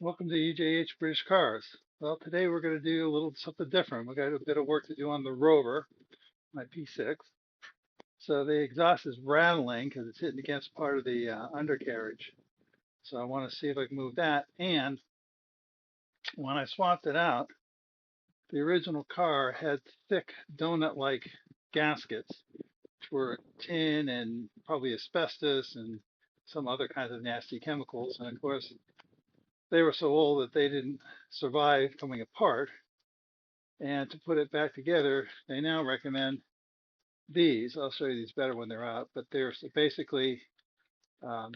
Welcome to EJH British Cars. Well, today we're going to do a little something different. We got a bit of work to do on the Rover, my P6. So the exhaust is rattling because it's hitting against part of the undercarriage. So I want to see if I can move that. And when I swapped it out, the original car had thick donut-like gaskets, which were tin and probably asbestos and some other kinds of nasty chemicals. And of course, they were so old that they didn't survive coming apart. And to put it back together, they now recommend these. I'll show you these better when they're out, but they're basically um,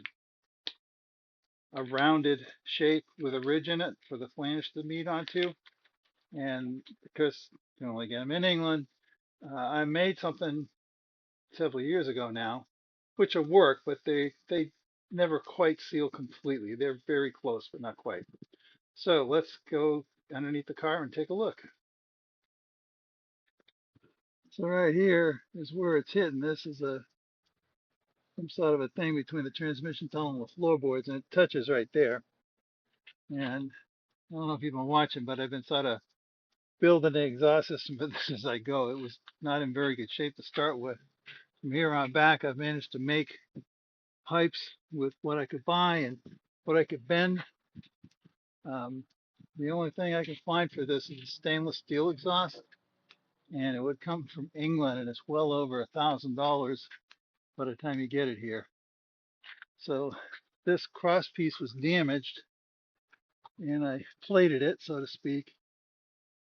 a rounded shape with a ridge in it for the flange to meet onto. And because you can only get them in England, I made something several years ago now, which will work, but they never quite seal completely. They're very close, but not quite. So let's go underneath the car and take a look. So right here is where it's hitting. This is some sort of a thing between the transmission tunnel and the floorboards, and it touches right there. And I don't know if you've been watching, but I've been sort of building the exhaust system for this as I go. It was not in very good shape to start with. From here on back, I've managed to make pipes with what I could buy and what I could bend. Um, the only thing I can find for this is a stainless steel exhaust, and it would come from England, and it's well over $1,000 by the time you get it here. So this cross piece was damaged and I plated it, so to speak,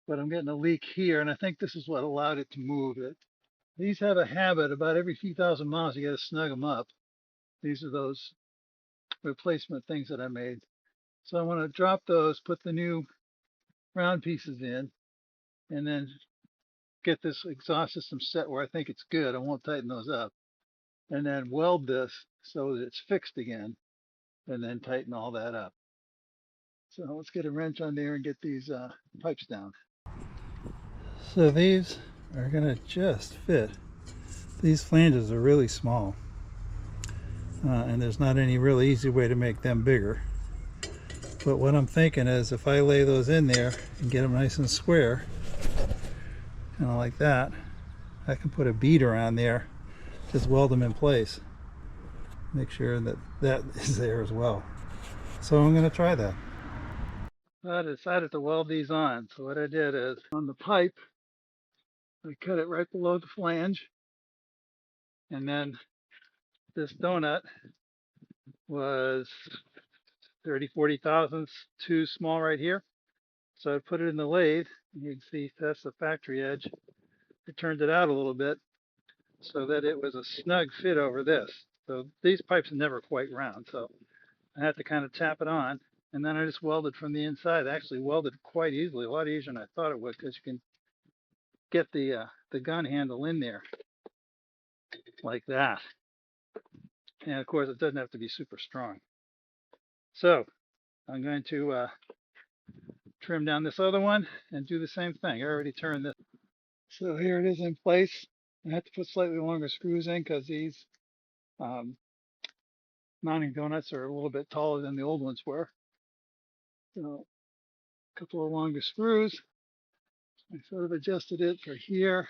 but I'm getting a leak here, and I think this is what allowed it to move. These have a habit about every few thousand miles, you got to snug them up. These are those replacement things that I made. So I want to drop those, put the new round pieces in, and then get this exhaust system set where I think it's good. I won't tighten those up. And then weld this so that it's fixed again, and then tighten all that up. So let's get a wrench on there and get these pipes down. So these are going to just fit. These flanges are really small, and there's not any real easy way to make them bigger. But what I'm thinking is if I lay those in there and get them nice and square, kind of like that, I can put a beater on there, just weld them in place. Make sure that that is there as well. So I'm going to try that. I decided to weld these on. So what I did is on the pipe, I cut it right below the flange, and then this donut was 30-40 thousandths too small right here. So I put it in the lathe, and you can see that's the factory edge. I turned it out a little bit so that it was a snug fit over this. So these pipes are never quite round, so I had to kind of tap it on, and then I just welded from the inside. I actually welded quite easily, a lot easier than I thought it would, because you can get the gun handle in there like that. And of course, it doesn't have to be super strong. So I'm going to trim down this other one and do the same thing. I already turned this. So here it is in place. I have to put slightly longer screws in because these um, mounting donuts are a little bit taller than the old ones were. So a couple of longer screws. I sort of adjusted it for here.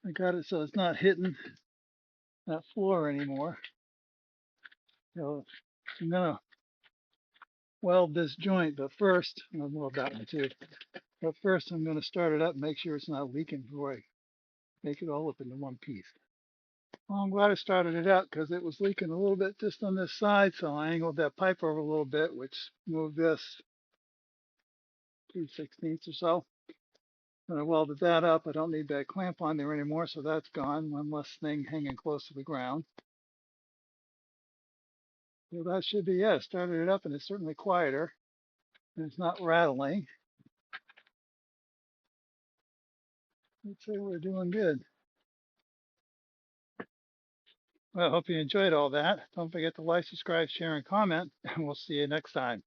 I got it so it's not hitting that floor anymore. So I'm gonna weld this joint, but first, I'll weld that one too. But first I'm gonna start it up and make sure it's not leaking before I make it all up into one piece. Well, I'm glad I started it out because it was leaking a little bit just on this side, so I angled that pipe over a little bit, which moved this 3/16 or so. And I welded that up. I don't need that clamp on there anymore, so that's gone. One less thing hanging close to the ground. So that should be it. I started it up and it's certainly quieter and it's not rattling. I'd say we're doing good. Well, I hope you enjoyed all that. Don't forget to like, subscribe, share, and comment, and we'll see you next time.